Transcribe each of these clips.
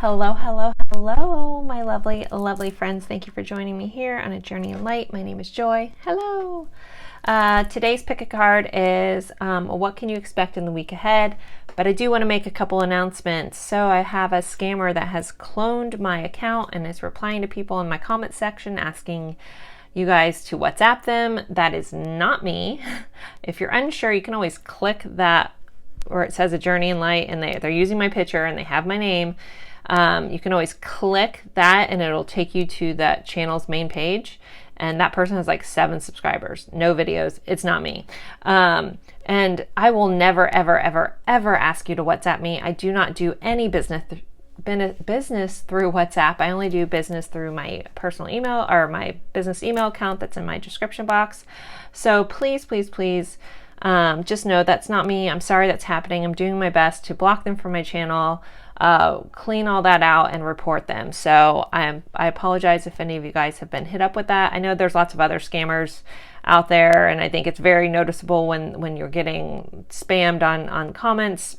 Hello, hello, hello, my lovely, lovely friends. Thank you for joining me here on A Journey in Light. My name is Joy. Hello. Today's pick a card is what can you expect in the week ahead? But I do want to make a couple announcements. So I have a scammer that has cloned my account and is replying to people in my comment section asking you guys to WhatsApp them. That is not me. If you're unsure, you can always click that where it says A Journey in Light and they're using my picture and they have my name. You can always click that and it'll take you to that channel's main page. And that person has like 7 subscribers, no videos. It's not me. And I will never, ever, ever, ever ask you to WhatsApp me. I do not do any business through WhatsApp. I only do business through my personal email or my business email account that's in my description box. So please, please, please, just know that's not me. I'm sorry that's happening. I'm doing my best to block them from my channel, clean all that out and report them. So I apologize if any of you guys have been hit up with that. I know there's lots of other scammers out there, and I think it's very noticeable when you're getting spammed on comments.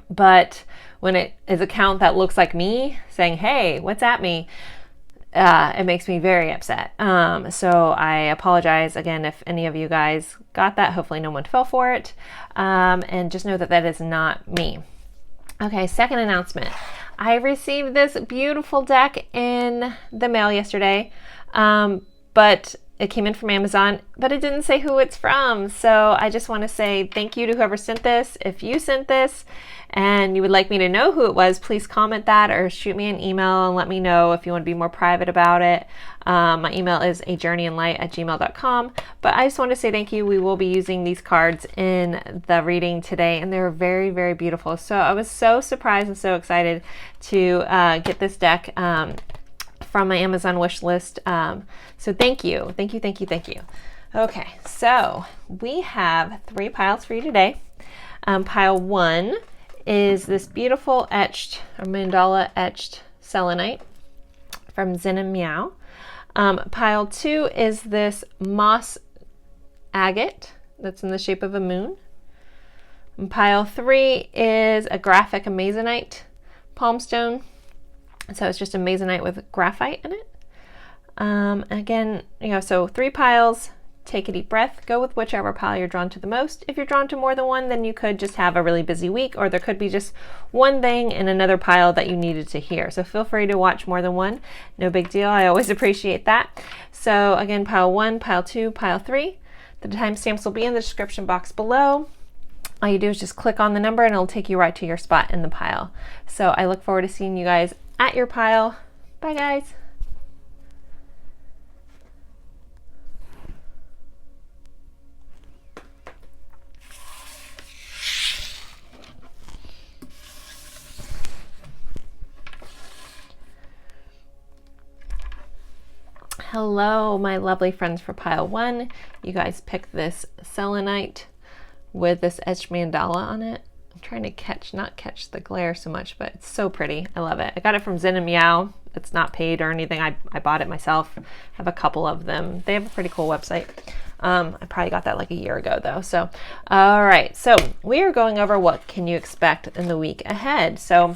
But when it is an account that looks like me saying, hey, what's at me? It makes me very upset. So I apologize again if any of you guys got that. Hopefully no one fell for it. And just know that that is not me. Okay, second announcement. I received this beautiful deck in the mail yesterday, but it came in from Amazon, but it didn't say who it's from. So I just want to say thank you to whoever sent this. If you sent this and you would like me to know who it was, please comment that or shoot me an email and let me know if you want to be more private about it. My email is ajourneyinlight@gmail.com. But I just want to say thank you. We will be using these cards in the reading today, and they're very, very beautiful. So I was so surprised and so excited to get this deck from my Amazon wish list. So thank you. Thank you, thank you, thank you. Okay, so we have 3 piles for you today. Pile 1 is this beautiful etched or mandala etched selenite from Zen and Meow. Pile 2 is this moss agate that's in the shape of a moon. And pile 3 is a graphic amazonite palmstone. So it's just amazonite with graphite in it. Again, so 3 piles. Take a deep breath, go with whichever pile you're drawn to the most. If you're drawn to more than one, then you could just have a really busy week, or there could be just one thing in another pile that you needed to hear. So feel free to watch more than one. No big deal. I always appreciate that. So again, pile 1, pile 2, pile 3. The timestamps will be in the description box below. All you do is just click on the number and it'll take you right to your spot in the pile. So I look forward to seeing you guys at your pile. Bye, guys. Hello, my lovely friends for pile 1. You guys picked this selenite with this etched mandala on it. I'm trying to not catch the glare so much, but it's so pretty. I love it. I got it from Zen and Meow. It's not paid or anything. I bought it myself. I have a couple of them. They have a pretty cool website. I probably got that like a year ago though. So, all right. So we are going over what can you expect in the week ahead. So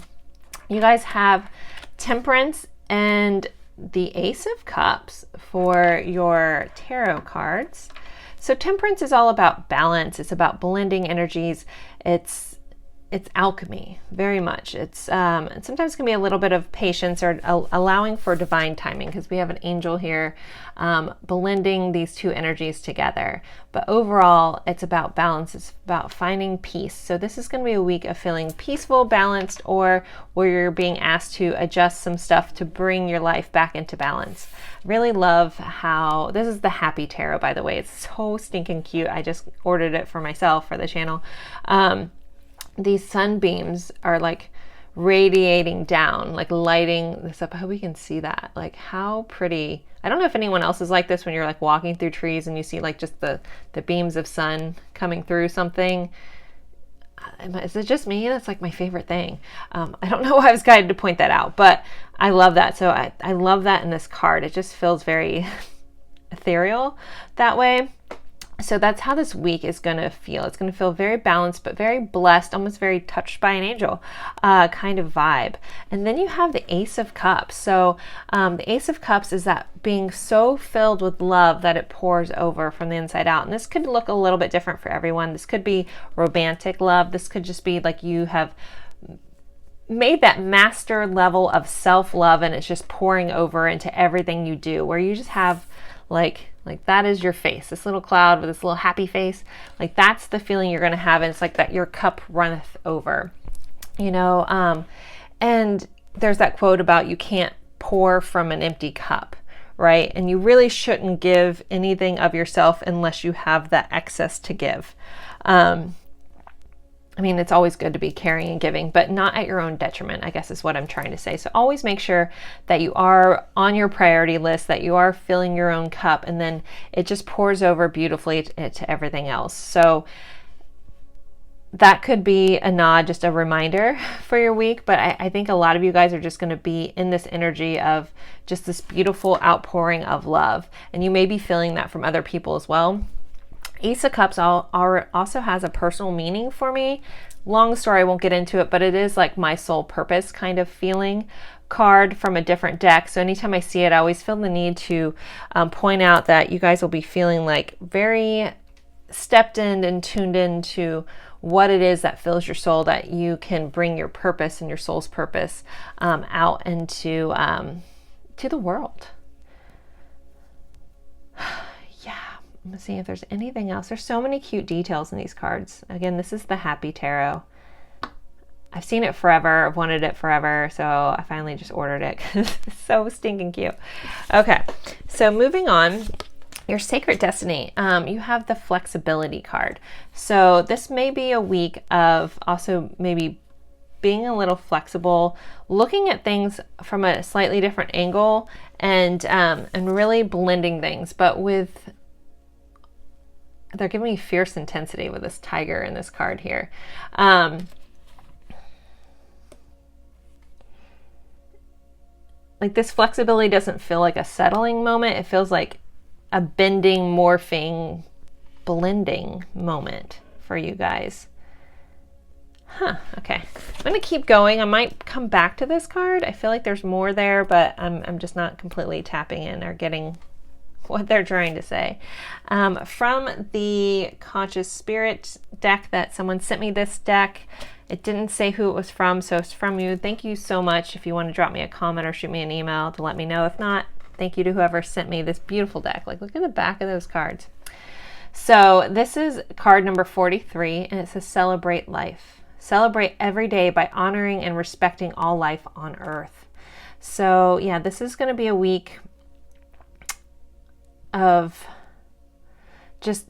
you guys have Temperance and the Ace of Cups for your tarot cards. So Temperance is all about balance. It's about blending energies. It's alchemy, very much. It's sometimes can be a little bit of patience or allowing for divine timing, because we have an angel here blending these two energies together. But overall, it's about balance. It's about finding peace. So this is going to be a week of feeling peaceful, balanced, or where you're being asked to adjust some stuff to bring your life back into balance. Really love how this is the Happy Tarot, by the way. It's so stinking cute. I just ordered it for myself for the channel. These sunbeams are like radiating down, like lighting this up. I hope you can see that. Like how pretty. I don't know if anyone else is like this when you're like walking through trees and you see like just the beams of sun coming through something. Is it just me? That's like my favorite thing. I don't know why I was guided to point that out, but I love that. So I love that in this card. It just feels very ethereal that way. So that's how this week is going to feel. It's going to feel very balanced, but very blessed, almost very touched by an angel kind of vibe. And then you have the Ace of Cups. So the Ace of Cups is that being so filled with love that it pours over from the inside out. And this could look a little bit different for everyone. This could be romantic love. This could just be like you have made that master level of self-love and it's just pouring over into everything you do, where you just have like that is your face, this little cloud with this little happy face. Like that's the feeling you're going to have. And it's like that your cup runneth over, you know. And there's that quote about you can't pour from an empty cup, right? And you really shouldn't give anything of yourself unless you have that excess to give. I mean, it's always good to be caring and giving, but not at your own detriment, I guess is what I'm trying to say. So always make sure that you are on your priority list, that you are filling your own cup, and then it just pours over beautifully to everything else. So that could be a nod, just a reminder for your week. But I think a lot of you guys are just going to be in this energy of just this beautiful outpouring of love. And you may be feeling that from other people as well. Ace of Cups also has a personal meaning for me. Long story, I won't get into it, but it is like my soul purpose kind of feeling card from a different deck. So anytime I see it, I always feel the need to point out that you guys will be feeling like very stepped in and tuned into what it is that fills your soul, that you can bring your purpose and your soul's purpose out into to the world. I'm gonna see if there's anything else. There's so many cute details in these cards. Again, this is the Happy Tarot. I've seen it forever. I've wanted it forever. So I finally just ordered it because it's so stinking cute. Okay, so moving on. Your Sacred Destiny. You have the Flexibility card. So this may be a week of also maybe being a little flexible, looking at things from a slightly different angle, and really blending things, but with they're giving me fierce intensity with this tiger in this card here. Like this flexibility doesn't feel like a settling moment. It feels like a bending, morphing, blending moment for you guys. Okay. I'm going to keep going. I might come back to this card. I feel like there's more there, but I'm just not completely tapping in or getting what they're trying to say. From the Conscious Spirit deck that someone sent me this deck. It didn't say who it was from, so it's from you. Thank you so much. If you want to drop me a comment or shoot me an email to let me know. If not, thank you to whoever sent me this beautiful deck. Like, look at the back of those cards. So this is card number 43, and it says celebrate life. Celebrate every day by honoring and respecting all life on earth. So yeah, this is going to be a week of just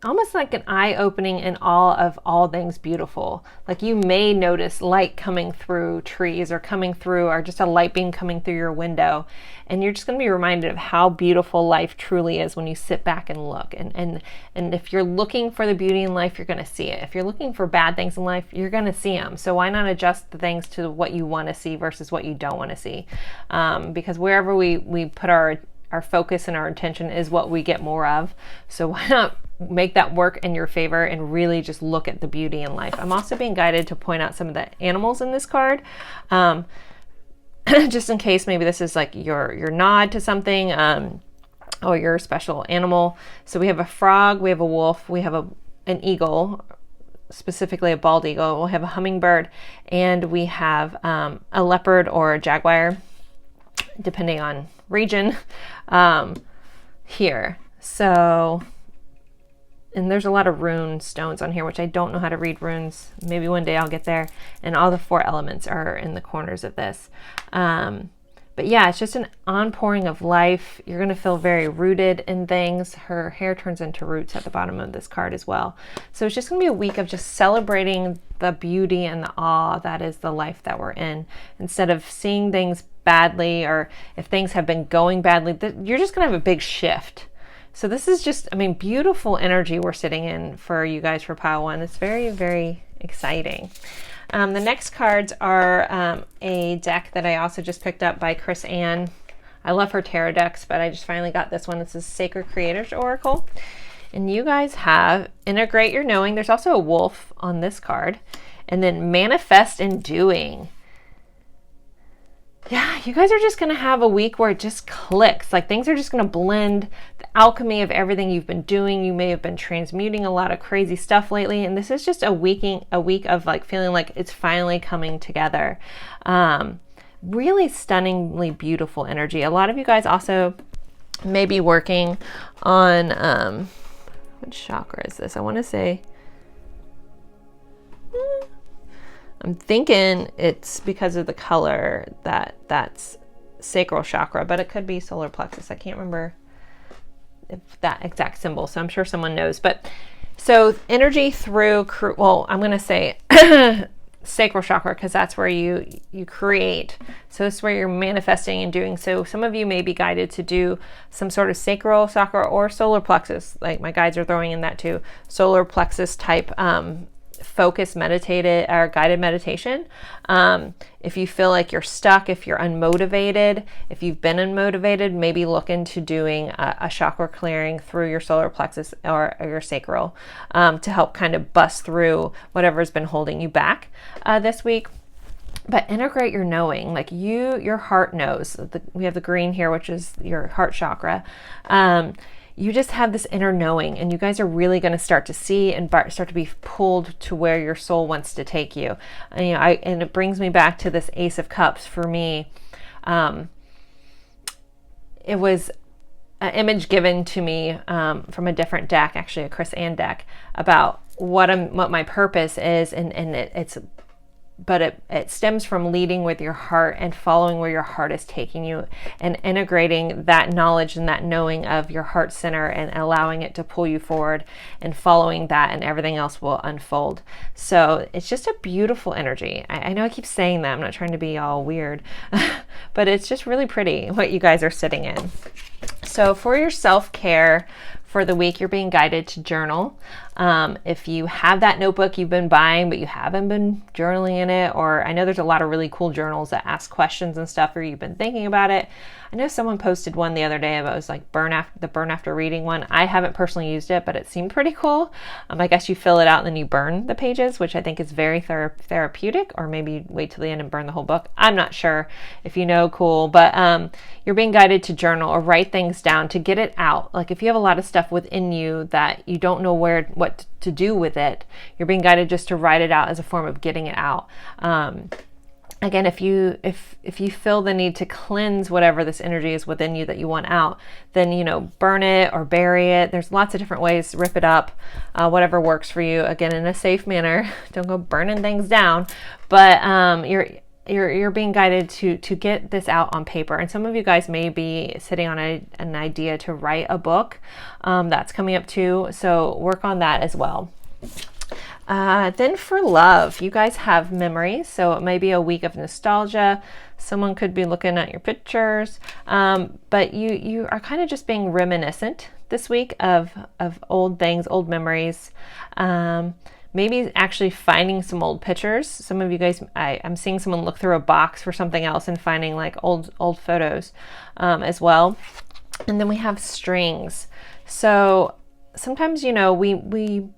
almost like an eye-opening in awe of all things beautiful. Like you may notice light coming through trees or coming through, or just a light beam coming through your window. And you're just going to be reminded of how beautiful life truly is when you sit back and look. And if you're looking for the beauty in life, you're going to see it. If you're looking for bad things in life, you're going to see them. So why not adjust the things to what you want to see versus what you don't want to see? Because wherever we put our focus and our intention is what we get more of. So why not make that work in your favor and really just look at the beauty in life? I'm also being guided to point out some of the animals in this card, just in case maybe this is like your nod to something, or your special animal. So we have a frog, we have a wolf, we have an eagle, specifically a bald eagle, we'll have a hummingbird, and we have a leopard or a jaguar, depending on region, here. So, and there's a lot of rune stones on here, which I don't know how to read runes. Maybe one day I'll get there. And all the 4 elements are in the corners of this. But yeah, it's just an onpouring of life. You're going to feel very rooted in things. Her hair turns into roots at the bottom of this card as well. So it's just going to be a week of just celebrating the beauty and the awe that is the life that we're in. Instead of seeing things badly, or if things have been going badly, you're just going to have a big shift. So this is just, I mean, beautiful energy we're sitting in for you guys for pile 1. It's very, very exciting. The next cards are a deck that I also just picked up by Chris Ann. I love her tarot decks, but I just finally got this one. This is Sacred Creators Oracle. And you guys have integrate your knowing. There's also a wolf on this card. And then manifest and doing. Yeah, you guys are just going to have a week where it just clicks. Like things are just going to blend. The alchemy of everything you've been doing. You may have been transmuting a lot of crazy stuff lately. And this is just a week of like feeling like it's finally coming together. Really stunningly beautiful energy. A lot of you guys also may be working on, what chakra is this? I want to say, I'm thinking it's because of the color that's sacral chakra, but it could be solar plexus. I can't remember if that exact symbol, so I'm sure someone knows. But so energy through, well, I'm going to say sacral chakra because that's where you create. So it's where you're manifesting and doing. So some of you may be guided to do some sort of sacral chakra or solar plexus. Like my guides are throwing in that too. Solar plexus type focus meditated or guided meditation. If you feel like you're stuck, if you're unmotivated, if you've been unmotivated, maybe look into doing a chakra clearing through your solar plexus or your sacral to help kind of bust through whatever's been holding you back this week. But integrate your knowing, like your heart knows. We have the green here, which is your heart chakra. You just have this inner knowing, and you guys are really going to start to see and start to be pulled to where your soul wants to take you. And, and it brings me back to this Ace of Cups for me. It was an image given to me from a different deck, actually a Chris Ann deck, about what my purpose is, and it stems from leading with your heart and following where your heart is taking you and integrating that knowledge and that knowing of your heart center and allowing it to pull you forward and following that, and everything else will unfold. So it's just a beautiful energy. I know I keep saying that. I'm not trying to be all weird, but it's just really pretty what you guys are sitting in. So for your self-care for the week, you're being guided to journal. If you have that notebook you've been buying, but you haven't been journaling in it, or I know there's a lot of really cool journals that ask questions and stuff, or you've been thinking about it. I know someone posted one the other day about, it was like the burn after reading one. I haven't personally used it, but it seemed pretty cool. I guess you fill it out and then you burn the pages, which I think is very therapeutic, or maybe wait till the end and burn the whole book. I'm not sure. If you know, cool. But you're being guided to journal or write things down to get it out. Like if you have a lot of stuff within you that you don't know what to do with it, you're being guided just to write it out as a form of getting it out. Again, if you feel the need to cleanse whatever this energy is within you that you want out, then burn it or bury it. There's lots of different ways. Rip it up, whatever works for you. Again, in a safe manner. Don't go burning things down. But you're being guided to get this out on paper. And some of you guys may be sitting on an idea to write a book that's coming up too. So work on that as well. Then for love, you guys have memories. So it may be a week of nostalgia. Someone could be looking at your pictures. But you are kind of just being reminiscent this week of old things, old memories. Maybe actually finding some old pictures. Some of you guys, I'm seeing someone look through a box for something else and finding like old photos as well. And then we have strings. So sometimes, we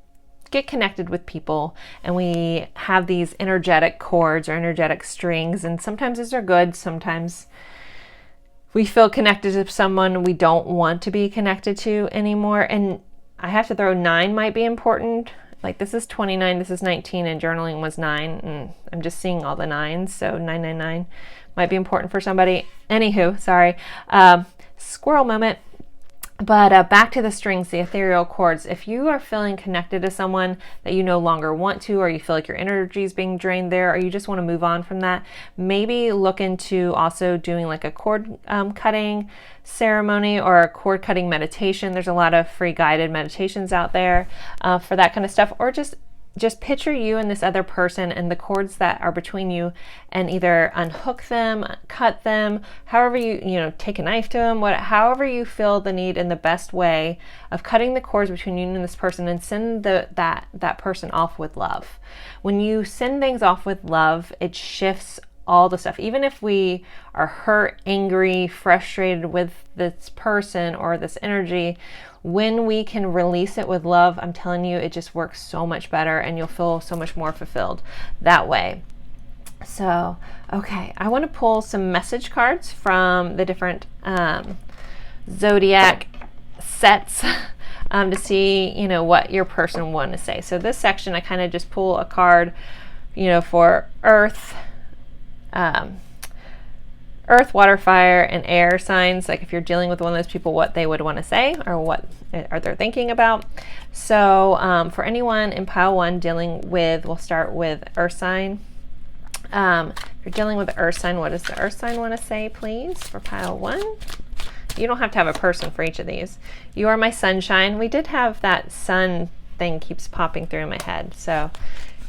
get connected with people and we have these energetic cords or energetic strings, and sometimes these are good. Sometimes we feel connected to someone we don't want to be connected to anymore. And I have to throw 9 might be important. Like this is 29, this is 19, and journaling was 9, and I'm just seeing all the 9s, so 999 might be important for somebody. Anywho, sorry, squirrel moment. But back to the strings, the ethereal cords. If you are feeling connected to someone that you no longer want to, or you feel like your energy is being drained there, or you just want to move on from that, maybe look into also doing like a cord cutting ceremony or a cord cutting meditation. There's a lot of free guided meditations out there for that kind of stuff. Or just picture you and this other person and the cords that are between you, and either unhook them, cut them, however you take a knife to them, however you feel the need in the best way of cutting the cords between you and this person, and send that person off with love. When you send things off with love, it shifts all the stuff. Even if we are hurt, angry, frustrated with this person or this energy, when we can release it with love, I'm telling you, it just works so much better and you'll feel so much more fulfilled that way. So, okay, I want to pull some message cards from the different zodiac sets to see, you know, what your person want to say. So this section, I kind of just pull a card, you know, for earth, water, fire, and air signs. Like if you're dealing with one of those people, what they would want to say or what are they thinking about. So for anyone in pile 1 dealing with, we'll start with earth sign. If you're dealing with the earth sign, what does the earth sign want to say, please, for pile 1? You don't have to have a person for each of these. You are my sunshine. We did have that sun thing keeps popping through in my head. So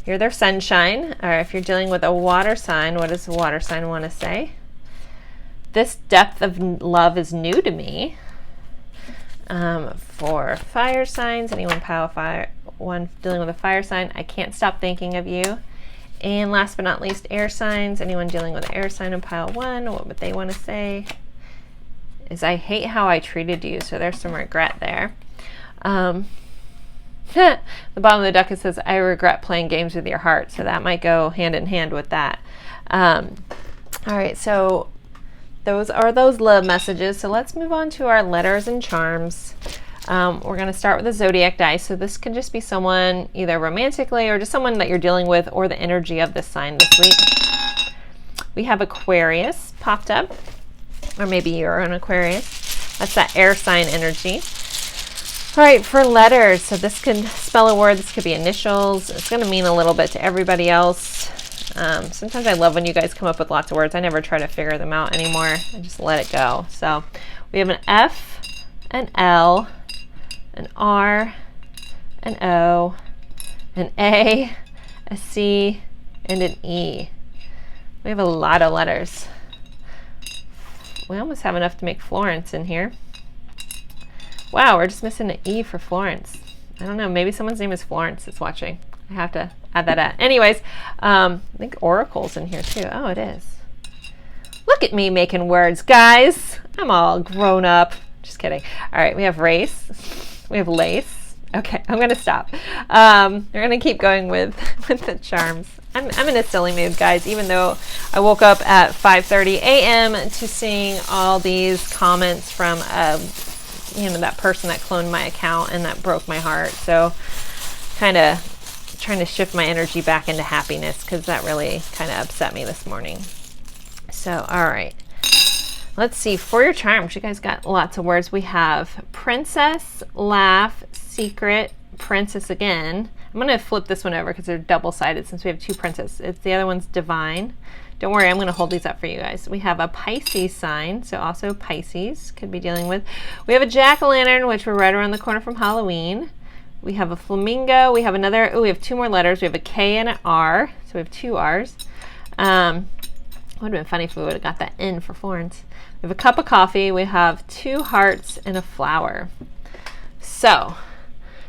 you're their sunshine. Or if you're dealing with a water sign, what does the water sign want to say? This depth of love is new to me. For fire signs, anyone pile fire 1 dealing with a fire sign, I can't stop thinking of you. And last but not least, air signs, anyone dealing with an air sign in pile 1, what would they want to say? Is I hate how I treated you. So there's some regret there. The bottom of the deck, it says, I regret playing games with your heart. So that might go hand in hand with that. All right, so those are those love messages. So let's move on to our letters and charms. We're going to start with the zodiac dice. So this can just be someone either romantically or just someone that you're dealing with or the energy of this sign this week. We have Aquarius popped up, or maybe you're an Aquarius. That's that air sign energy. All right, for letters. So this can spell a word. This could be initials. It's going to mean a little bit to everybody else. Sometimes I love when you guys come up with lots of words. I never try to figure them out anymore. I just let it go. So we have an F, an L, an R, an O, an A, a C, and an E. We have a lot of letters. We almost have enough to make Florence in here. Wow, we're just missing an E for Florence. I don't know, maybe someone's name is Florence that's watching. I have to add that at. Anyways, I think Oracle's in here too. Oh, it is. Look at me making words, guys. I'm all grown up. Just kidding. All right, we have race. We have lace. Okay, I'm going to stop. We're going to keep going with the charms. I'm in a silly mood, guys, even though I woke up at 5:30 a.m. to seeing all these comments from you know, that person that cloned my account, and that broke my heart. So kind of trying to shift my energy back into happiness, because that really kind of upset me this morning. So, all right. Let's see, for your charms, you guys got lots of words. We have princess, laugh, secret, princess again. I'm going to flip this one over because they're double-sided since we have 2 princesses. The other one's divine. Don't worry, I'm going to hold these up for you guys. We have a Pisces sign, so also Pisces could be dealing with. We have a jack-o'-lantern, which we're right around the corner from Halloween. We have a flamingo. We have another, we have 2 more letters. We have a K and an R, so we have 2 R's. It would have been funny if we would have got that N for Florence. We have a cup of coffee. We have 2 hearts and a flower. So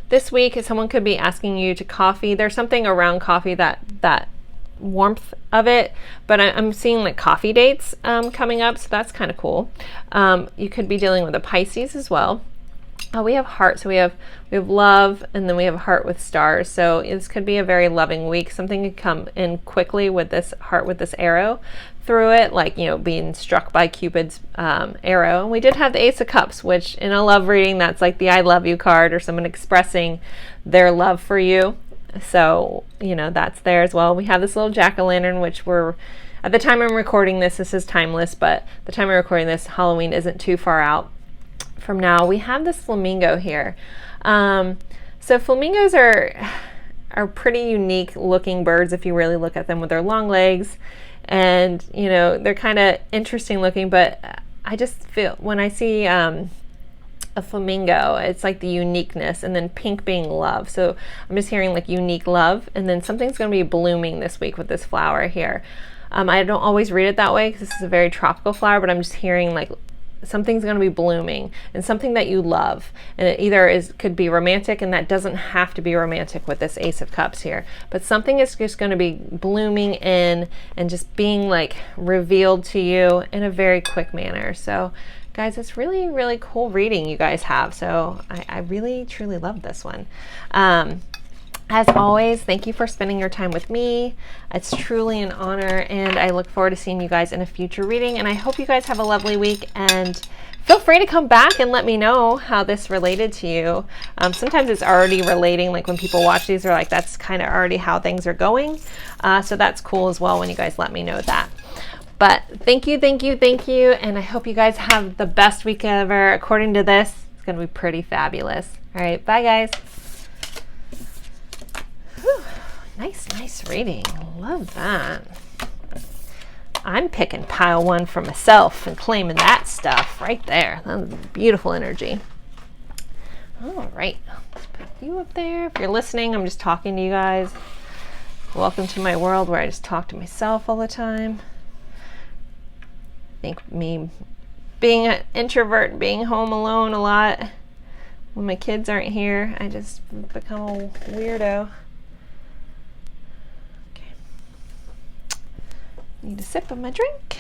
this week, someone could be asking you to coffee. There's something around coffee, that warmth of it, but I'm seeing like coffee dates coming up, so that's kind of cool. You could be dealing with a Pisces as well. We have heart, so we have love, and then we have a heart with stars. So this could be a very loving week. Something could come in quickly with this heart with this arrow through it, like, you know, being struck by Cupid's arrow. And we did have the Ace of Cups, which in a love reading, that's like the I love you card, or someone expressing their love for you. So, you know, that's there as well. We have this little jack-o'-lantern, which at the time I'm recording this is timeless, but the time I'm recording this, Halloween isn't too far out from now. We have this flamingo here. So flamingos are pretty unique looking birds if you really look at them, with their long legs, and, you know, they're kind of interesting looking, but I just feel when I see a flamingo, it's like the uniqueness, and then pink being love. So I'm just hearing like unique love, and then something's going to be blooming this week with this flower here. I don't always read it that way because this is a very tropical flower, but I'm just hearing like something's going to be blooming, and something that you love. And it either could be romantic, and that doesn't have to be romantic with this Ace of Cups here, but something is just going to be blooming in and just being like revealed to you in a very quick manner. So guys, it's really, really cool reading you guys have. So I really, truly love this one. As always, thank you for spending your time with me. It's truly an honor, and I look forward to seeing you guys in a future reading. And I hope you guys have a lovely week, and feel free to come back and let me know how this related to you. Sometimes it's already relating, like when people watch these, they're like, that's kind of already how things are going. So that's cool as well when you guys let me know that. But thank you, thank you, thank you. And I hope you guys have the best week ever. According to this, it's going to be pretty fabulous. All right, bye guys. Whew. Nice reading. Love that. I'm picking pile one for myself and claiming that stuff right there. That was beautiful energy. All right, let's put you up there. If you're listening, I'm just talking to you guys. Welcome to my world where I just talk to myself all the time. I think me being an introvert, being home alone a lot, when my kids aren't here, I just become a weirdo. Need a sip of my drink.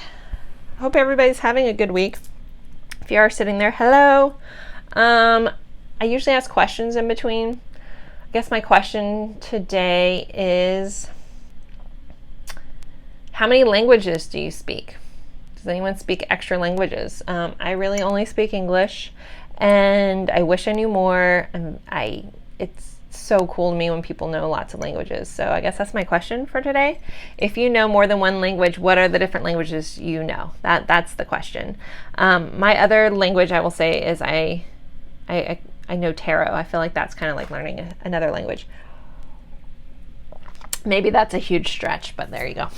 Hope everybody's having a good week. If you are sitting there, hello. I usually ask questions in between. I guess my question today is, how many languages do you speak? Does anyone speak extra languages? I really only speak English, and I wish I knew more. And it's so cool to me when people know lots of languages. So I guess that's my question for today. If you know more than one language, what are the different languages you know? That's the question. My other language, I will say, is I know tarot. I feel like that's kind of like learning another language. Maybe that's a huge stretch, but there you go.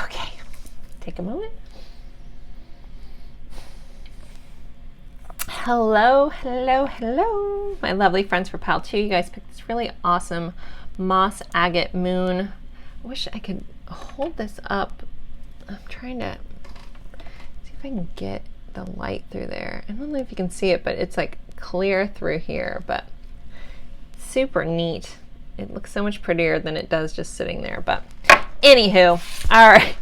Okay, take a moment. Hello, my lovely friends for pile 2. You guys picked this really awesome moss agate moon. I wish I could hold this up. I'm trying to see if I can get the light through there. I don't know if you can see it, but it's like clear through here, but super neat. It looks so much prettier than it does just sitting there. But anywho, all right,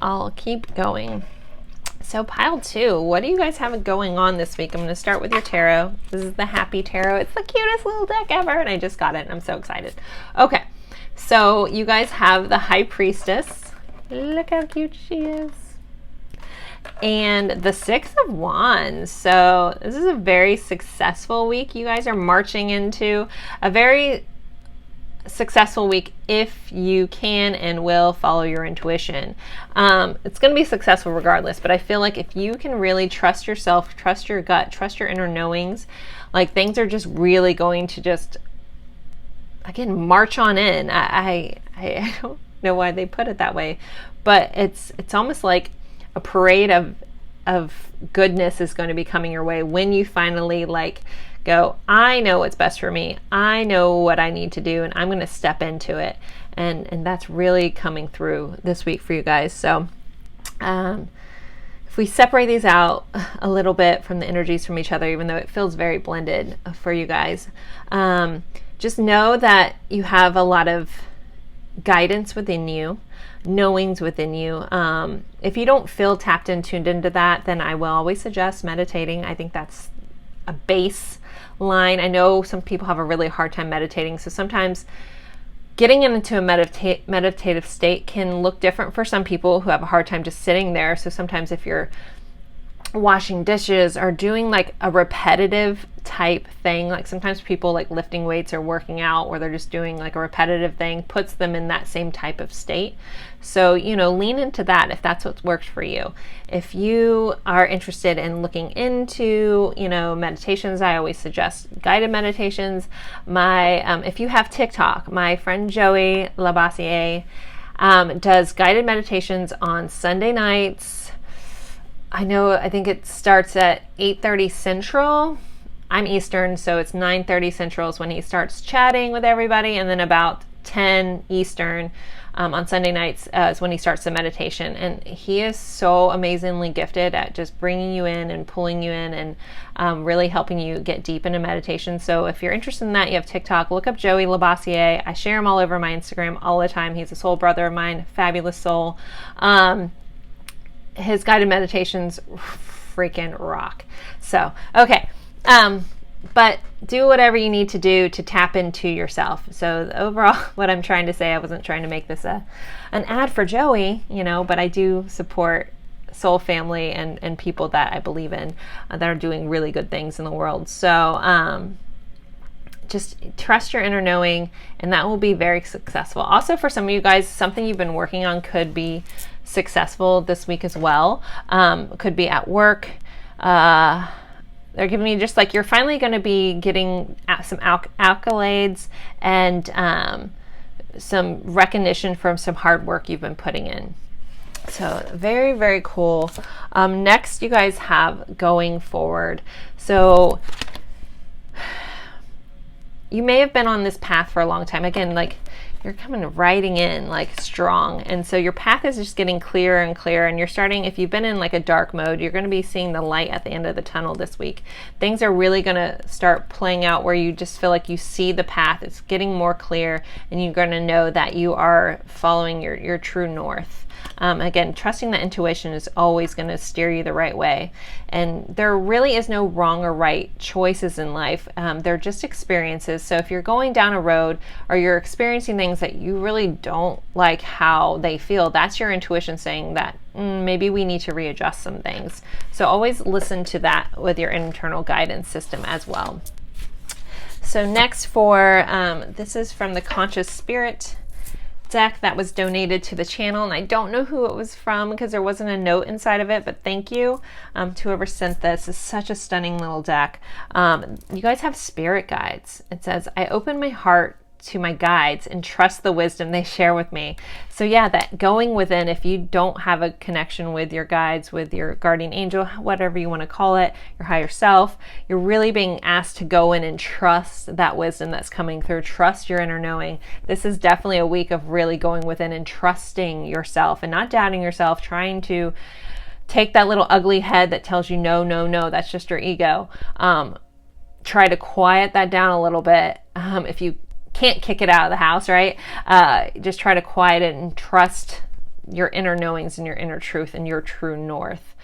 I'll keep going. So pile 2, what do you guys have going on this week? I'm going to start with your tarot. This is the Happy Tarot. It's the cutest little deck ever, and I just got it, and I'm so excited. Okay, so you guys have the High Priestess. Look how cute she is. And the Six of Wands. So this is a very successful week. You guys are marching into a very successful week if you can and will follow your intuition. It's going to be successful regardless, but I feel like if you can really trust yourself, trust your gut, trust your inner knowings, like things are just really going to just, again, march on in. I don't know why they put it that way, but it's almost like a parade of goodness is going to be coming your way when you finally like go, I know what's best for me. I know what I need to do, and I'm going to step into it. And that's really coming through this week for you guys. So if we separate these out a little bit from the energies from each other, even though it feels very blended for you guys, just know that you have a lot of guidance within you, knowings within you. If you don't feel tapped and tuned into that, then I will always suggest meditating. I think that's a base line. I know some people have a really hard time meditating, so sometimes getting into a meditative state can look different for some people who have a hard time just sitting there. So sometimes if you're washing dishes or doing like a repetitive type thing, like sometimes people like lifting weights or working out, or they're just doing like a repetitive thing, puts them in that same type of state. So, you know, lean into that if that's what works for you. If you are interested in looking into, you know, meditations, I always suggest guided meditations. If you have TikTok, my friend Joey Labassiere does guided meditations on Sunday nights. I think it starts at 8:30 Central. I'm Eastern, so it's 9:30 Central is when he starts chatting with everybody, and then about 10 Eastern, on Sunday nights is when he starts the meditation. And he is so amazingly gifted at just bringing you in and pulling you in and really helping you get deep into meditation. So if you're interested in that, you have TikTok, look up Joey Labossiere. I share him all over my Instagram all the time. He's a soul brother of mine, fabulous soul. His guided meditations freaking rock. So, okay. But do whatever you need to do to tap into yourself. So overall, what I'm trying to say, I wasn't trying to make this an ad for Joey, but I do support soul family and people that I believe in that are doing really good things in the world. So just trust your inner knowing, and that will be very successful. Also, for some of you guys, something you've been working on could be successful this week as well. Could be at work. They're giving you just like you're finally going to be getting some accolades and some recognition from some hard work you've been putting in. So very, very cool. Next, you guys have going forward. So you may have been on this path for a long time. Again, like you're coming riding in like strong. And so your path is just getting clearer and clearer. And you're starting, if you've been in like a dark mode, you're going to be seeing the light at the end of the tunnel this week. Things are really going to start playing out where you just feel like you see the path. It's getting more clear, and you're going to know that you are following your true north. Again, trusting that intuition is always going to steer you the right way. And there really is no wrong or right choices in life. They're just experiences. So if you're going down a road or you're experiencing things that you really don't like how they feel, that's your intuition saying that maybe we need to readjust some things. So always listen to that with your internal guidance system as well. So next for, this is from the Conscious Spirit deck that was donated to the channel, and I don't know who it was from because there wasn't a note inside of it, but thank you to whoever sent this. It's such a stunning little deck. You guys have spirit guides. It says, I open my heart to my guides and trust the wisdom they share with me. So yeah, that going within, if you don't have a connection with your guides, with your guardian angel, whatever you want to call it, your higher self, you're really being asked to go in and trust that wisdom that's coming through. Trust your inner knowing. This is definitely a week of really going within and trusting yourself and not doubting yourself, trying to take that little ugly head that tells you no, no, no, that's just your ego. Try to quiet that down a little bit. If you can't kick it out of the house, right? Just try to quiet it and trust your inner knowings and your inner truth and your true north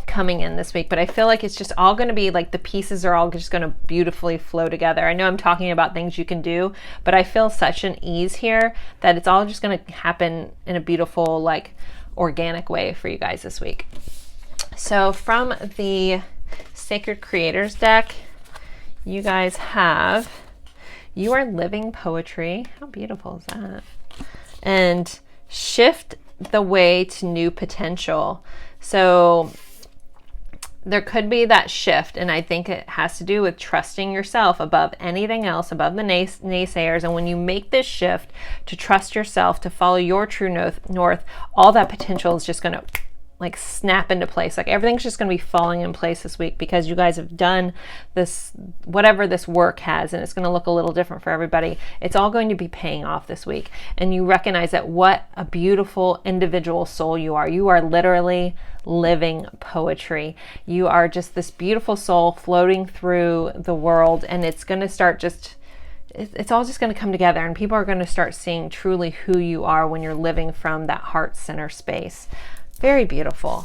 coming in this week. But I feel like it's just all going to be like the pieces are all just going to beautifully flow together. I know I'm talking about things you can do, but I feel such an ease here that it's all just going to happen in a beautiful, like organic way for you guys this week. So from the Sacred Creators deck, you guys have, you are living poetry. How beautiful is that? And shift the way to new potential. So there could be that shift, and I think it has to do with trusting yourself above anything else, above the naysayers. And when you make this shift to trust yourself, to follow your true north, all that potential is just going to like snap into place. Like everything's just going to be falling in place this week because you guys have done this, whatever this work has, and it's going to look a little different for everybody. It's all going to be paying off this week. And you recognize that what a beautiful individual soul you are. You are literally living poetry. You are just this beautiful soul floating through the world, and it's going to start just, it's all just going to come together, and people are going to start seeing truly who you are when you're living from that heart center space. Very beautiful.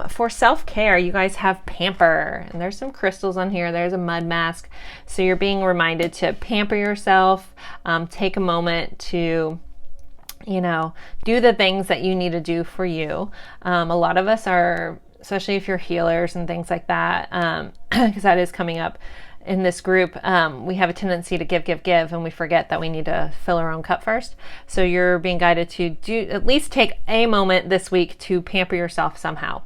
For self-care, you guys have pamper, and there's some crystals on here. There's a mud mask. So you're being reminded to pamper yourself, take a moment to, do the things that you need to do for you. A lot of us are, especially if you're healers and things like that, because that is coming up in this group, we have a tendency to give, and we forget that we need to fill our own cup first. So you're being guided to at least take a moment this week to pamper yourself somehow.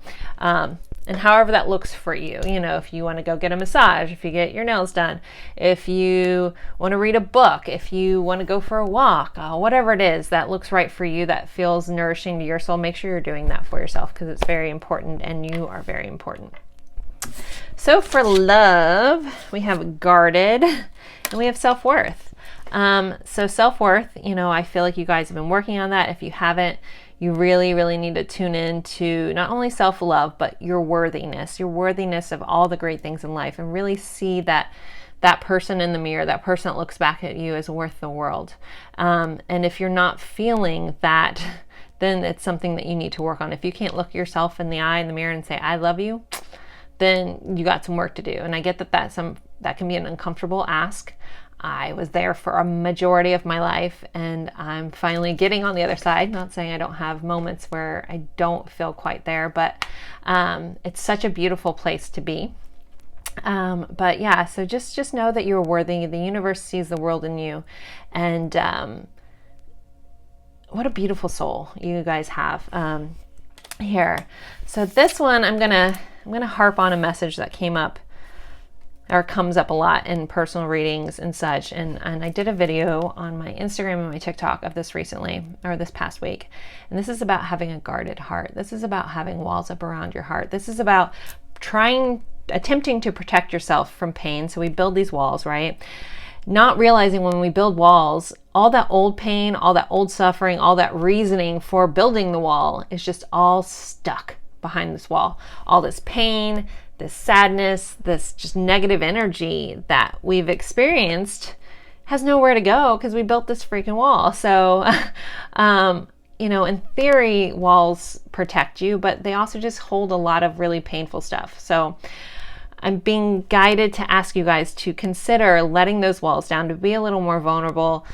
And however that looks for you, if you want to go get a massage, if you get your nails done, if you want to read a book, if you want to go for a walk, whatever it is that looks right for you, that feels nourishing to your soul, make sure you're doing that for yourself because it's very important, and you are very important. So for love, we have guarded and we have self-worth. So self-worth, you know, I feel like you guys have been working on that. If you haven't, you really, really need to tune in to not only self-love, but your worthiness of all the great things in life, and really see that person in the mirror, that person that looks back at you, is worth the world. And if you're not feeling that, then it's something that you need to work on. If you can't look yourself in the eye in the mirror and say, I love you, then you got some work to do. And I get that that can be an uncomfortable ask. I was there for a majority of my life, and I'm finally getting on the other side. Not saying I don't have moments where I don't feel quite there, but it's such a beautiful place to be. But yeah, so just know that you're worthy. The universe sees the world in you, and what a beautiful soul you guys have here. So this one, I'm gonna harp on a message that came up, or comes up a lot in personal readings and such. And I did a video on my Instagram and my TikTok of this recently, or this past week. And this is about having a guarded heart. This is about having walls up around your heart. This is about attempting to protect yourself from pain. So we build these walls, right? Not realizing when we build walls, all that old pain, all that old suffering, all that reasoning for building the wall is just all stuck behind this wall. All this pain, this sadness, this just negative energy that we've experienced has nowhere to go because we built this freaking wall. So, you know, in theory, walls protect you, but they also just hold a lot of really painful stuff. So I'm being guided to ask you guys to consider letting those walls down, to be a little more vulnerable.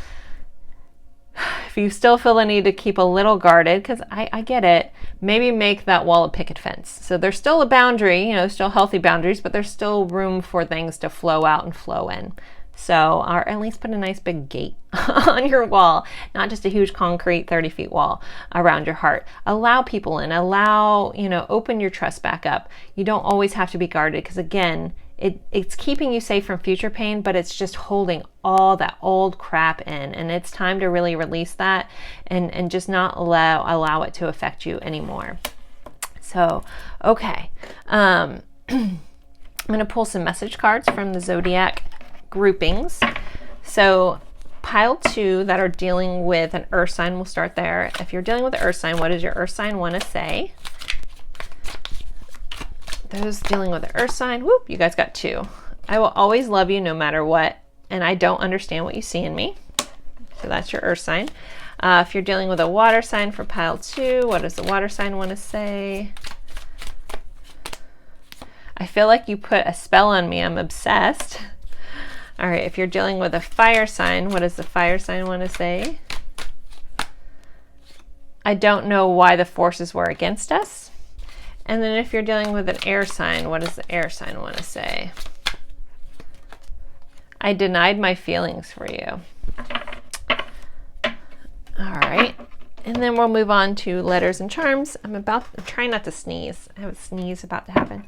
If you still feel the need to keep a little guarded, because I get it, maybe make that wall a picket fence. So there's still a boundary, you know, still healthy boundaries, but there's still room for things to flow out and flow in. So, or at least put a nice big gate on your wall, not just a huge concrete 30 feet wall around your heart. Allow people in, open your trust back up. You don't always have to be guarded, because again, it's keeping you safe from future pain, but it's just holding all that old crap in, and it's time to really release that and just not allow it to affect you anymore. So, okay. I'm going to pull some message cards from the Zodiac groupings. So pile 2 that are dealing with an earth sign, we'll start there. If you're dealing with the earth sign, what does your earth sign want to say? Those dealing with the earth sign, whoop, you guys got 2. I will always love you no matter what, and I don't understand what you see in me. So that's your earth sign. If you're dealing with a water sign for pile 2, what does the water sign want to say? I feel like you put a spell on me. I'm obsessed. All right, if you're dealing with a fire sign, what does the fire sign want to say? I don't know why the forces were against us. And then if you're dealing with an air sign, what does the air sign want to say? I denied my feelings for you. All right, and then we'll move on to letters and charms. I'm trying not to sneeze. I have a sneeze about to happen.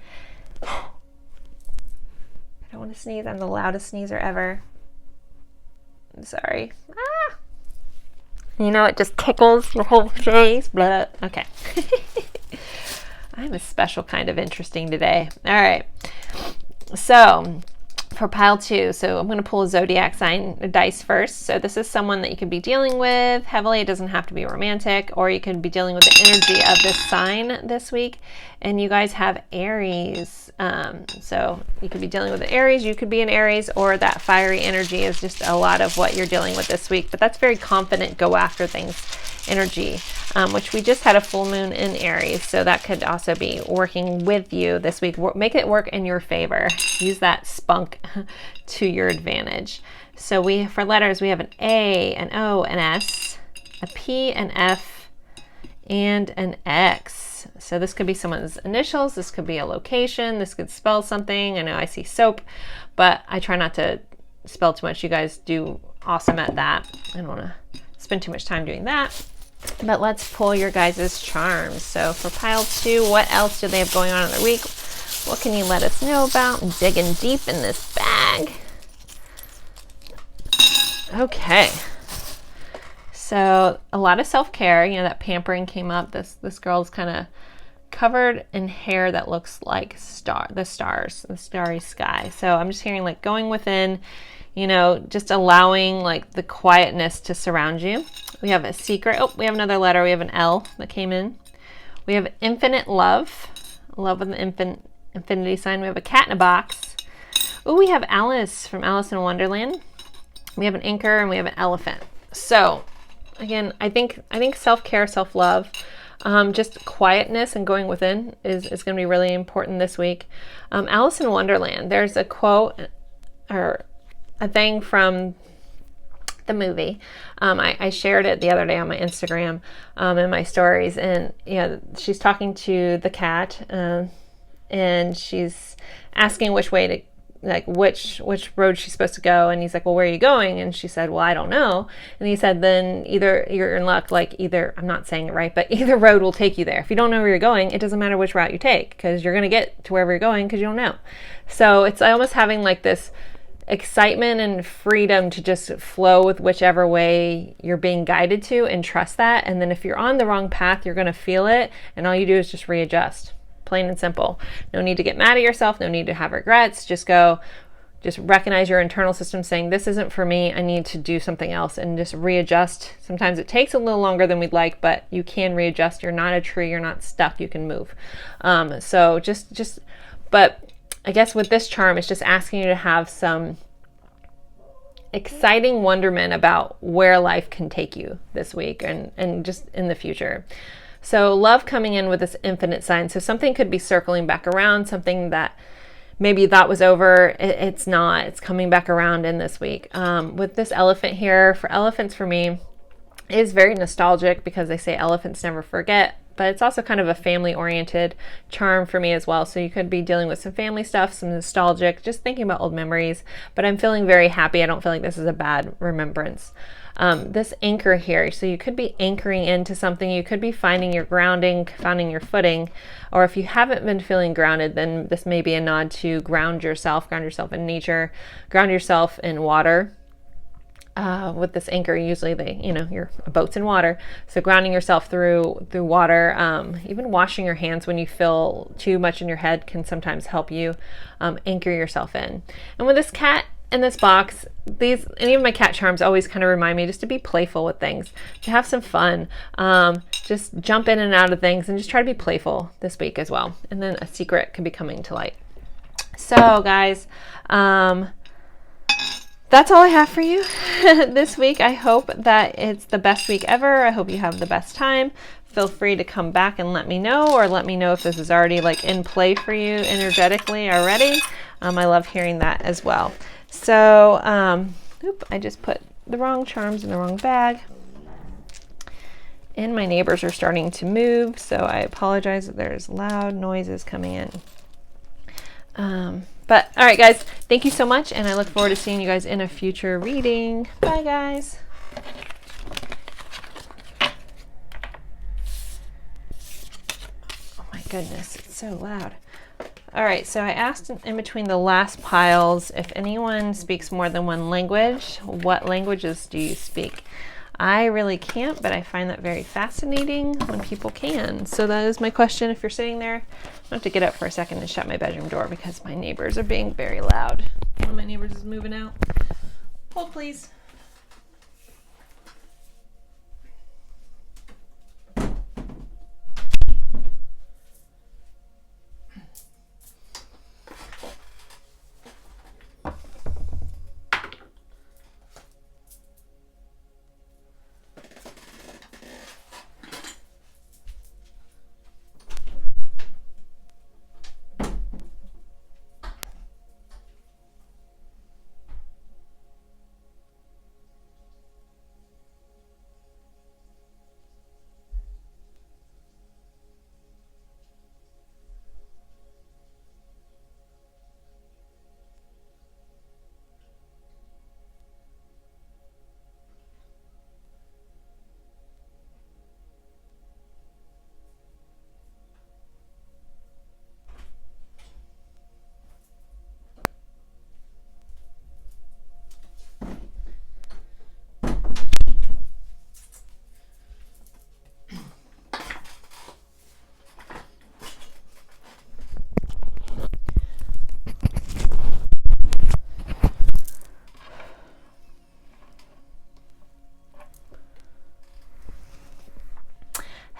I don't want to sneeze. I'm the loudest sneezer ever. I'm sorry. Ah! You know, it just tickles your whole face. Blah. Okay. I'm a special kind of interesting today. All right. So for pile 2, so I'm going to pull a zodiac sign dice first. So this is someone that you could be dealing with heavily. It doesn't have to be romantic, or you could be dealing with the energy of this sign this week. And you guys have Aries. So you could be dealing with an Aries, you could be an Aries, or that fiery energy is just a lot of what you're dealing with this week. But that's very confident, go after things energy, which we just had a full moon in Aries. So that could also be working with you this week. Make it work in your favor. Use that spunk to your advantage. So for letters, we have an A, an O, an S, a P, an F, and an X. So this could be someone's initials. This could be a location. This could spell something. I know I see soap, but I try not to spell too much. You guys do awesome at that. I don't want to spend too much time doing that. But let's pull your guys' charms. So for pile 2, what else do they have going on in their week? What can you let us know about? I'm digging deep in this bag. Okay. So a lot of self-care, you know, that pampering came up. This girl's kind of covered in hair that looks like the stars, the starry sky. So I'm just hearing like going within, you know, just allowing like the quietness to surround you. We have a secret. Oh, we have another letter. We have an L that came in. We have infinite love. Love with an infinity sign. We have a cat in a box. Oh, we have Alice from Alice in Wonderland. We have an anchor and we have an elephant. So again, I think self-care, self-love, just quietness and going within is going to be really important this week. Alice in Wonderland, there's a quote or a thing from the movie. I shared it the other day on my Instagram in my stories, and she's talking to the cat, and she's asking which way to, like which road she's supposed to go, and he's like, well, where are you going? And she said, well, I don't know. And he said, then either you're in luck, like either, I'm not saying it right, but either road will take you there. If you don't know where you're going, it doesn't matter which route you take, because you're going to get to wherever you're going because you don't know. So it's almost having like this excitement and freedom to just flow with whichever way you're being guided to, and trust that. And then if you're on the wrong path, you're going to feel it, and all you do is just readjust. Plain and simple. No need to get mad at yourself. No need to have regrets. Just recognize your internal system saying, this isn't for me. I need to do something else, and just readjust. Sometimes it takes a little longer than we'd like, but you can readjust. You're not a tree. You're not stuck. You can move. But I guess with this charm, it's just asking you to have some exciting wonderment about where life can take you this week and just in the future. So love coming in with this infinite sign. So something could be circling back around, something that maybe you thought was over. It's not. It's coming back around in this week. With this elephant here, for elephants for me, is very nostalgic because they say elephants never forget. But it's also kind of a family-oriented charm for me as well. So you could be dealing with some family stuff, some nostalgic, just thinking about old memories. But I'm feeling very happy. I don't feel like this is a bad remembrance. This anchor here, so you could be anchoring into something. You could be finding your grounding, finding your footing. Or if you haven't been feeling grounded, then this may be a nod to ground yourself in nature, ground yourself in water. With this anchor, usually your boat's in water. So grounding yourself through water, even washing your hands when you feel too much in your head can sometimes help you anchor yourself in. And with this cat in this box, any of my cat charms always kind of remind me just to be playful with things, to have some fun, just jump in and out of things, and just try to be playful this week as well. And then a secret can be coming to light. So guys, that's all I have for you this week. I hope that it's the best week ever. I hope you have the best time. Feel free to come back and let me know, or let me know if this is already like in play for you energetically already. I love hearing that as well. So, I just put the wrong charms in the wrong bag. And my neighbors are starting to move, so I apologize that there's loud noises coming in. But all right, guys, thank you so much, and I look forward to seeing you guys in a future reading. Bye, guys. Oh my goodness, it's so loud. All right, so I asked in between the last piles if anyone speaks more than one language. What languages do you speak? I really can't, but I find that very fascinating when people can. So that is my question. If you're sitting there, I have to get up for a second and shut my bedroom door because my neighbors are being very loud. One of my neighbors is moving out. Hold, please.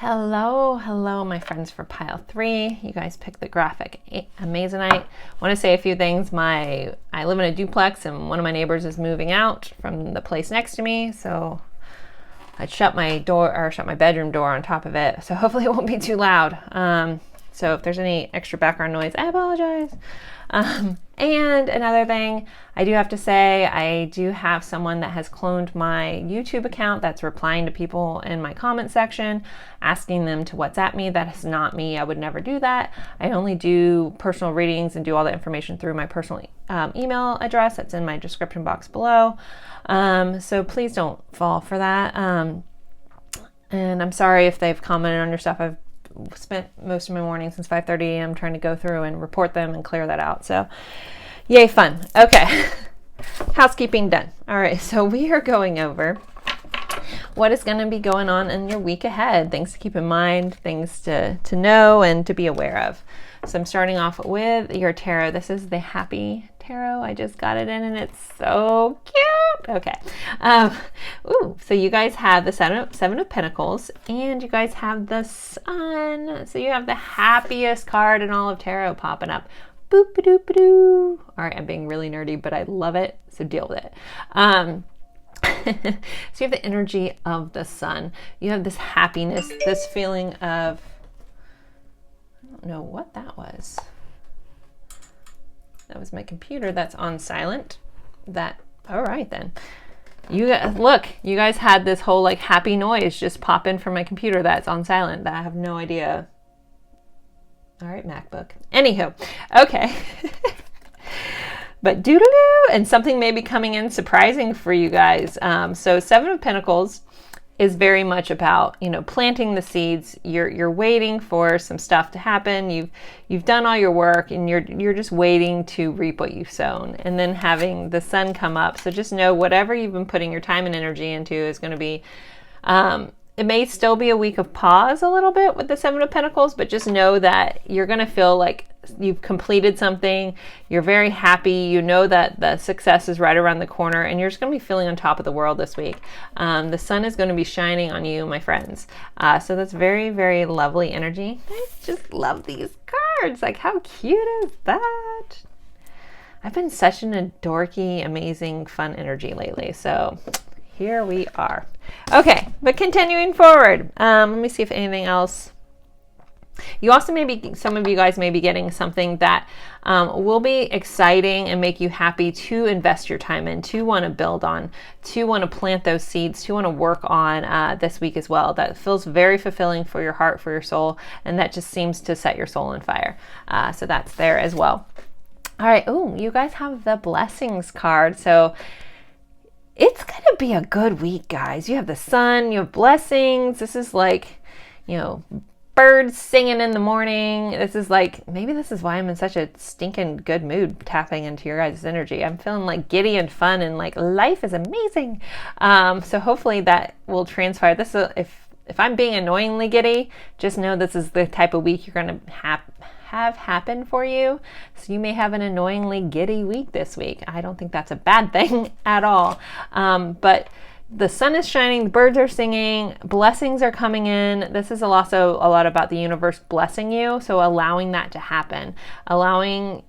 Hello, my friends for pile 3. You guys picked the graphic Amazonite. I want to say a few things. I live in a duplex, and one of my neighbors is moving out from the place next to me, so I shut my bedroom door on top of it. So hopefully it won't be too loud. So if there's any extra background noise, I apologize. And another thing, I do have to say, I do have someone that has cloned my YouTube account that's replying to people in my comment section, asking them to WhatsApp me. That is not me. I would never do that. I only do personal readings and do all the information through my personal email address that's in my description box below. So please don't fall for that. And I'm sorry if they've commented on your stuff. I've spent most of my morning since 5:30 a.m. trying to go through and report them and clear that out. So yay, fun. Okay. Housekeeping done. All right. So we are going over what is going to be going on in your week ahead. Things to keep in mind, things to know and to be aware of. So I'm starting off with your tarot. This is the Happy Tarot. I just got it in and it's so cute. Okay. So you guys have the Seven of Pentacles and you guys have the Sun. So you have the happiest card in all of tarot popping up. Boop a doop a doo. All right, I'm being really nerdy, but I love it. So deal with it. So you have the energy of the Sun. You have this happiness, this feeling of, I don't know what that was. That was my computer that's on silent. All right then. You guys had this whole like happy noise just pop in from my computer that's on silent that I have no idea. All right, MacBook. Anywho, okay. But doodaloo, and something may be coming in surprising for you guys. So Seven of Pentacles is very much about, planting the seeds. You're waiting for some stuff to happen. You've done all your work and you're just waiting to reap what you've sown. And then having the Sun come up. So just know whatever you've been putting your time and energy into is going to be, it may still be a week of pause a little bit with the Seven of Pentacles, but just know that you're going to feel like you've completed something. You're very happy. You know that the success is right around the corner and you're just going to be feeling on top of the world this week. The sun is going to be shining on you, my friends. So that's very, very lovely energy. I just love these cards. Like, how cute is that? I've been such an dorky, amazing, fun energy lately. So here we are. Okay, but continuing forward. Let me see if anything else. You also some of you guys may be getting something that will be exciting and make you happy to invest your time in, to want to build on, to want to plant those seeds, to want to work on this week as well. That feels very fulfilling for your heart, for your soul, and that just seems to set your soul on fire. So that's there as well. All right. Oh, you guys have the Blessings card. So it's going to be a good week, guys. You have the Sun, you have blessings. This is like, birds singing in the morning. Maybe this is why I'm in such a stinking good mood tapping into your guys' energy. I'm feeling like giddy and fun and like life is amazing. So hopefully that will transpire. If I'm being annoyingly giddy, just know this is the type of week you're going to have happen for you. So you may have an annoyingly giddy week this week. I don't think that's a bad thing at all. But the sun is shining, the birds are singing, blessings are coming in. This is also a lot about the universe blessing you. So allowing that to happen, allowing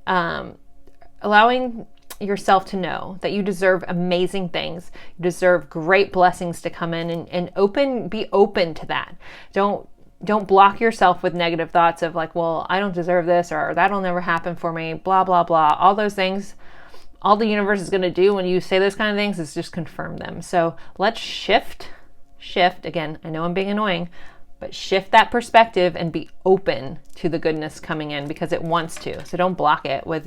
yourself to know that you deserve amazing things. You deserve great blessings to come in and be open to that. Don't block yourself with negative thoughts of like, well, I don't deserve this, or that'll never happen for me, blah, blah, blah. All those things, all the universe is going to do when you say those kind of things is just confirm them. So let's shift. Again, I know I'm being annoying, but shift that perspective and be open to the goodness coming in because it wants to. So don't block it with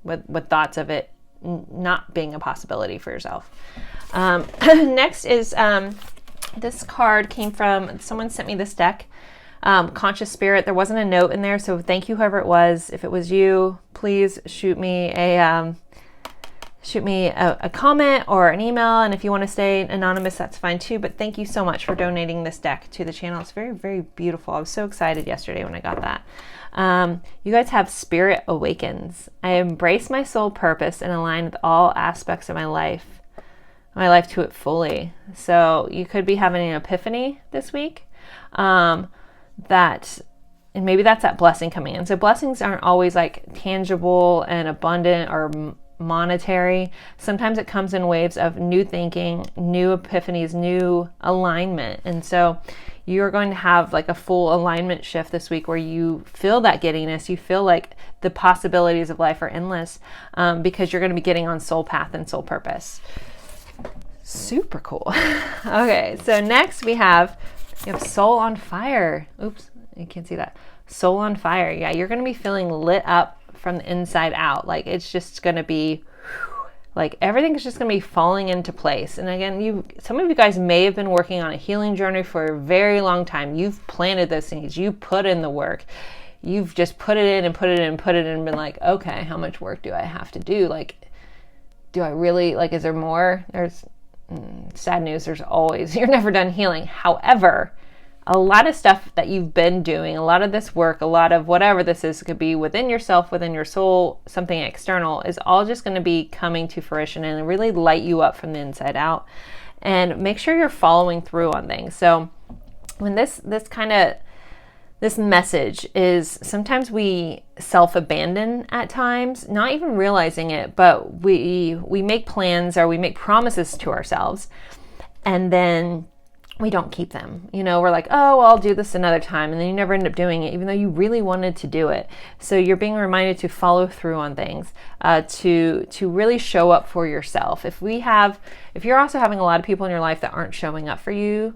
with thoughts of it not being a possibility for yourself. Next is this card came from, someone sent me this deck, Conscious Spirit. There wasn't a note in there, so thank you whoever it was. If it was you, please shoot me a comment or an email, and if you want to stay anonymous, that's fine too, but thank you so much for donating this deck to the channel. It's very, very beautiful. I was so excited yesterday when I got that. You guys have Spirit Awakens. I embrace my soul purpose and align with all aspects of my life. my life to it fully. So you could be having an epiphany this week. And maybe that's that blessing coming in. So blessings aren't always like tangible and abundant or monetary. Sometimes it comes in waves of new thinking, new epiphanies, new alignment. And so you're going to have like a full alignment shift this week where you feel that giddiness. You feel like the possibilities of life are endless, because you're going to be getting on soul path and soul purpose. Super cool. Okay, so next you have soul on fire. Oops, you can't see that. Soul on fire. Yeah, you're going to be feeling lit up from the inside out. Like it's just going to be like everything's just going to be falling into place. And again, some of you guys may have been working on a healing journey for a very long time. You've planted those things. You put in the work. You've just put it in and put it in and put it in and been like, okay, how much work do I have to do? Like, do I really, like, is there more? There's sad news. There's always, you're never done healing. However, a lot of stuff that you've been doing, a lot of this work, a lot of whatever this is, could be within yourself, within your soul, something external, is all just going to be coming to fruition and really light you up from the inside out. And make sure you're following through on things. So when this message is, sometimes we self-abandon at times, not even realizing it, but we make plans or we make promises to ourselves, and then we don't keep them. We're like, oh, well, I'll do this another time. And then you never end up doing it, even though you really wanted to do it. So you're being reminded to follow through on things, to really show up for yourself. If you're also having a lot of people in your life that aren't showing up for you,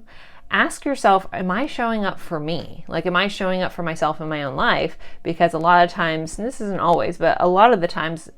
ask yourself, am I showing up for me? Like, am I showing up for myself in my own life? Because a lot of times, and this isn't always, but a lot of the times,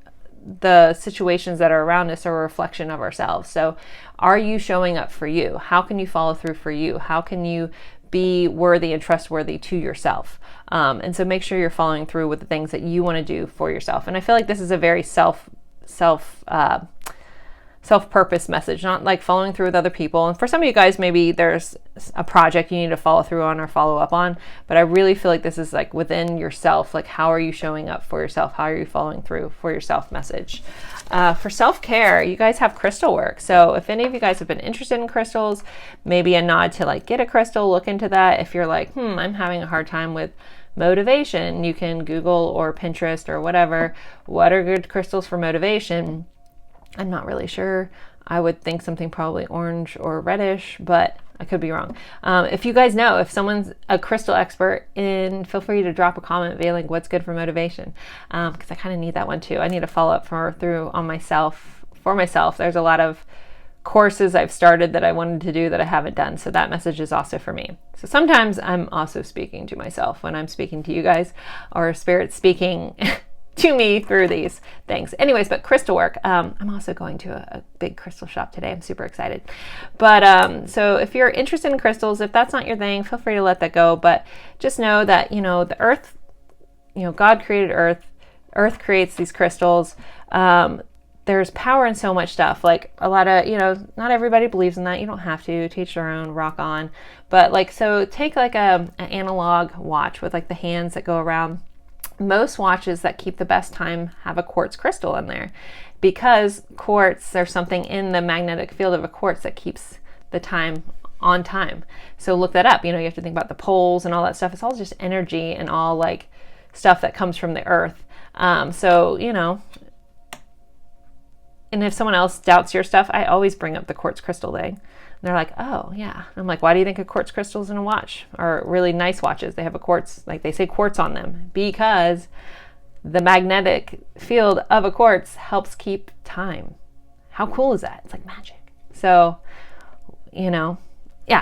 the situations that are around us are a reflection of ourselves. So are you showing up for you? How can you follow through for you? How can you be worthy and trustworthy to yourself? And so make sure you're following through with the things that you want to do for yourself. And I feel like this is a very self-purpose message, not like following through with other people. And for some of you guys, maybe there's a project you need to follow through on or follow up on, but I really feel like this is like within yourself. Like, how are you showing up for yourself? How are you following through for yourself message? For self-care, you guys have crystal work. So if any of you guys have been interested in crystals, maybe a nod to like get a crystal, look into that. If you're like, I'm having a hard time with motivation, you can Google or Pinterest or whatever, what are good crystals for motivation? I'm not really sure. I would think something probably orange or reddish, but I could be wrong. If you guys know, if someone's a crystal expert, feel free to drop a comment via like what's good for motivation, because I kind of need that one too. I need to follow up through on myself, for myself. There's a lot of courses I've started that I wanted to do that I haven't done. So that message is also for me. So sometimes I'm also speaking to myself when I'm speaking to you guys, or Spirit speaking to me through these things. Anyways, but crystal work. I'm also going to a big crystal shop today. I'm super excited. But so if you're interested in crystals, if that's not your thing, feel free to let that go. But just know that, the earth, God created earth. Earth creates these crystals. There's power in so much stuff. Like a lot of, not everybody believes in that. You don't have to teach their own, rock on. But like, so take like an analog watch with like the hands that go around. Most watches that keep the best time have a quartz crystal in there, because quartz, there's something in the magnetic field of a quartz that keeps the time on time. So look that up. You have to think about the poles and all that stuff. It's all just energy and all like stuff that comes from the earth. And if someone else doubts your stuff, I always bring up the quartz crystal thing. And they're like, oh, yeah. I'm like, why do you think a quartz crystal is in a watch? Or really nice watches, they have a quartz, like they say quartz on them, because the magnetic field of a quartz helps keep time. How cool is that? It's like magic. So, yeah,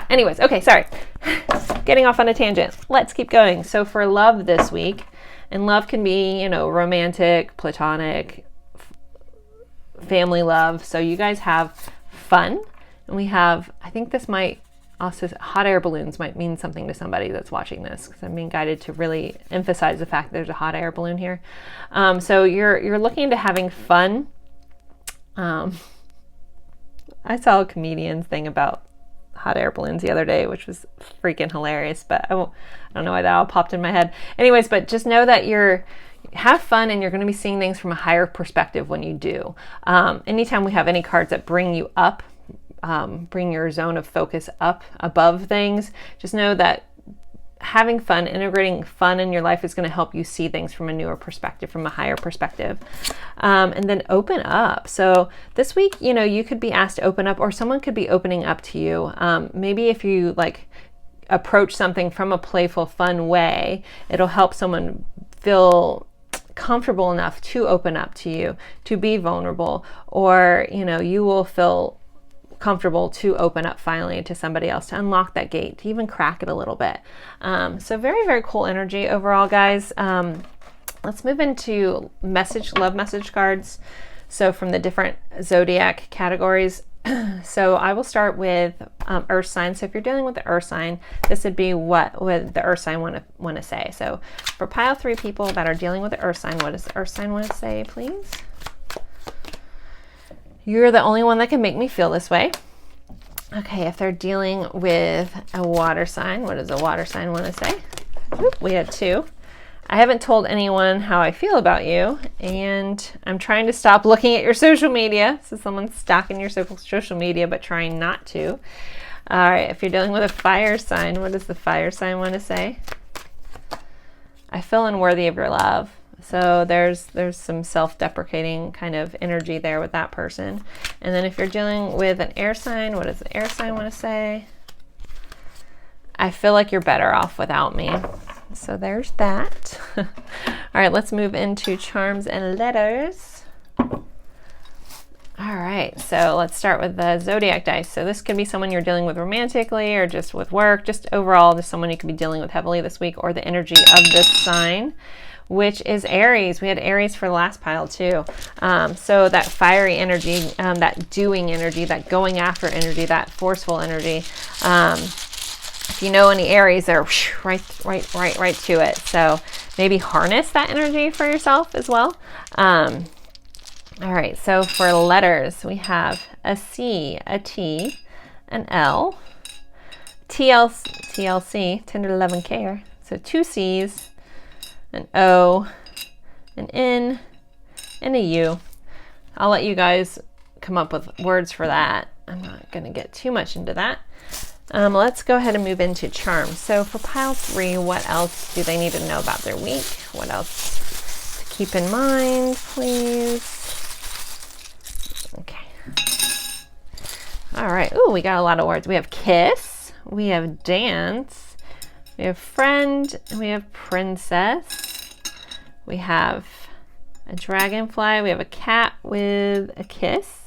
anyways, okay, sorry. Getting off on a tangent. Let's keep going. So for love this week, and love can be, romantic, platonic, family love. So you guys have fun. And we have, I think this might also, hot air balloons might mean something to somebody that's watching this, because I'm being guided to really emphasize the fact that there's a hot air balloon here. So you're looking into having fun. I saw a comedian's thing about hot air balloons the other day, which was freaking hilarious, but I don't know why that all popped in my head. Anyways, but just know that have fun, and you're going to be seeing things from a higher perspective when you do. Anytime we have any cards that bring you up, bring your zone of focus up above things. Just know that having fun, integrating fun in your life is going to help you see things from a newer perspective, from a higher perspective. And then open up. So this week, you know, you could be asked to open up, or someone could be opening up to you. Maybe if you like approach something from a playful, fun way, it'll help someone feel comfortable enough to open up to you, to be vulnerable, or, you know, you will feel comfortable to open up finally to somebody else, to unlock that gate, to even crack it a little bit. So very, very cool energy overall, guys. Let's move into love message cards. So from the different zodiac categories. So I will start with earth sign. So if you're dealing with the earth sign, this would be what would the earth sign want to say. So for pile 3 people that are dealing with the earth sign, what does the earth sign want to say, please? You're the only one that can make me feel this way. Okay, if they're dealing with a water sign, what does a water sign want to say? Oop, we had 2. I haven't told anyone how I feel about you, and I'm trying to stop looking at your social media. So someone's stalking your social media, but trying not to. All right, if you're dealing with a fire sign, what does the fire sign want to say? I feel unworthy of your love. So there's some self-deprecating kind of energy there with that person. And then if you're dealing with an air sign, what does the air sign want to say? I feel like you're better off without me. So there's that. All right, let's move into charms and letters. All right, so let's start with the zodiac dice. So this could be someone you're dealing with romantically, or just with work, just overall, just someone you could be dealing with heavily this week, or the energy of this sign, which is Aries. We had Aries for the last pile too. So that fiery energy, that doing energy, that going after energy, that forceful energy. If you know any Aries, they're right to it. So maybe harness that energy for yourself as well. All right, so for letters, we have a C, a T, an L, TLC, tender love and care. So 2 C's, an O, an N, and a U. I'll let you guys come up with words for that. I'm not going to get too much into that. Let's go ahead and move into charms. So for pile 3, what else do they need to know about their week? What else to keep in mind, please? Okay. All right. Ooh, we got a lot of words. We have kiss, we have dance, we have friend, and we have princess. We have a dragonfly. We have a cat with a kiss.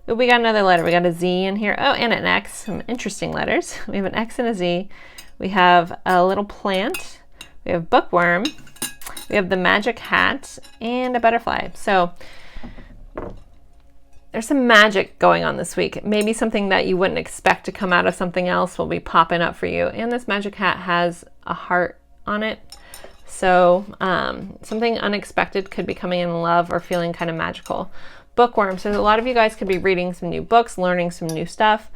Ooh, we got another letter. We got a Z in here. Oh, and an X. Some interesting letters. We have an X and a Z. We have a little plant. We have bookworm. We have the magic hat and a butterfly. So there's some magic going on this week. Maybe something that you wouldn't expect to come out of something else will be popping up for you. And this magic hat has a heart on it. So something unexpected could be coming in love or feeling kind of magical. Bookworm. So a lot of you guys could be reading some new books, learning some new stuff,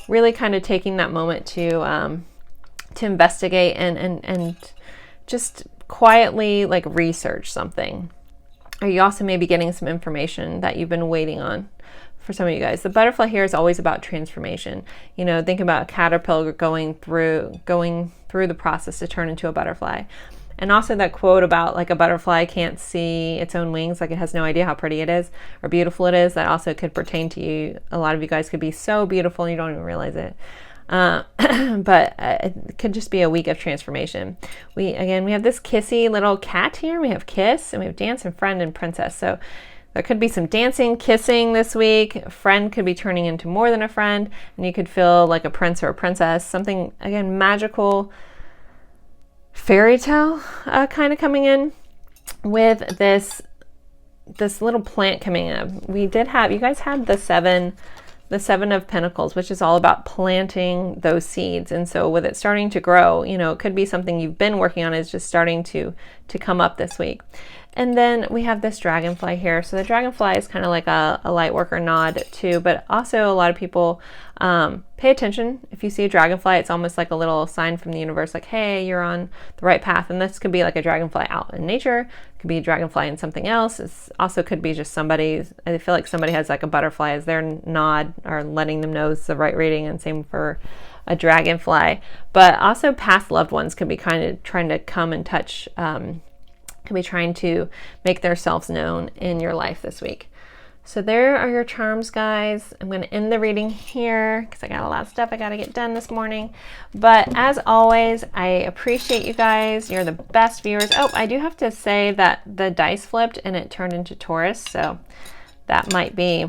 really kind of taking that moment to investigate and just quietly like research something. Or you also may be getting some information that you've been waiting on for some of you guys. The butterfly here is always about transformation. You know, think about a caterpillar going through the process to turn into a butterfly. And also that quote about like a butterfly can't see its own wings, like it has no idea how pretty it is or beautiful it is. That also could pertain to you. A lot of you guys could be so beautiful and you don't even realize it. But it could just be a week of transformation. We have this kissy little cat here. We have kiss, and we have dance and friend and princess. So there could be some dancing, kissing this week. A friend could be turning into more than a friend, and you could feel like a prince or a princess. Something, again, magical, fairy tale kind of coming in with this little plant coming in. You guys had the seven of pentacles, which is all about planting those seeds. And so with it starting to grow, you know, it could be something you've been working on is just starting to come up this week. And then we have this dragonfly here. So the dragonfly is kind of like a light worker nod too, but also a lot of people pay attention. If you see a dragonfly, it's almost like a little sign from the universe, like, hey, you're on the right path. And this could be like a dragonfly out in nature. It could be a dragonfly in something else. It also could be just somebody, I feel like somebody has like a butterfly as their nod or letting them know it's the right reading, and same for a dragonfly. But also past loved ones could be kind of trying to come and touch, could be trying to make themselves known in your life this week. So there are your charms, guys. I'm going to end the reading here because I got a lot of stuff I got to get done this morning. But as always, I appreciate you guys. You're the best viewers. Oh, I do have to say that the dice flipped and it turned into Taurus. So that might be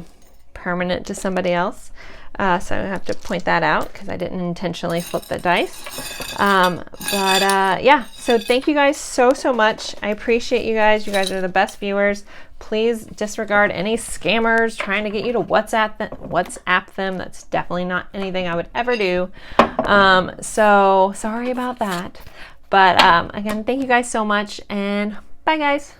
permanent to somebody else. So I have to point that out because I didn't intentionally flip the dice. Yeah, so thank you guys so much. I appreciate you guys. You guys are the best viewers. Please disregard any scammers trying to get you to WhatsApp them. That's definitely not anything I would ever do. So sorry about that. But again, thank you guys so much, and bye guys.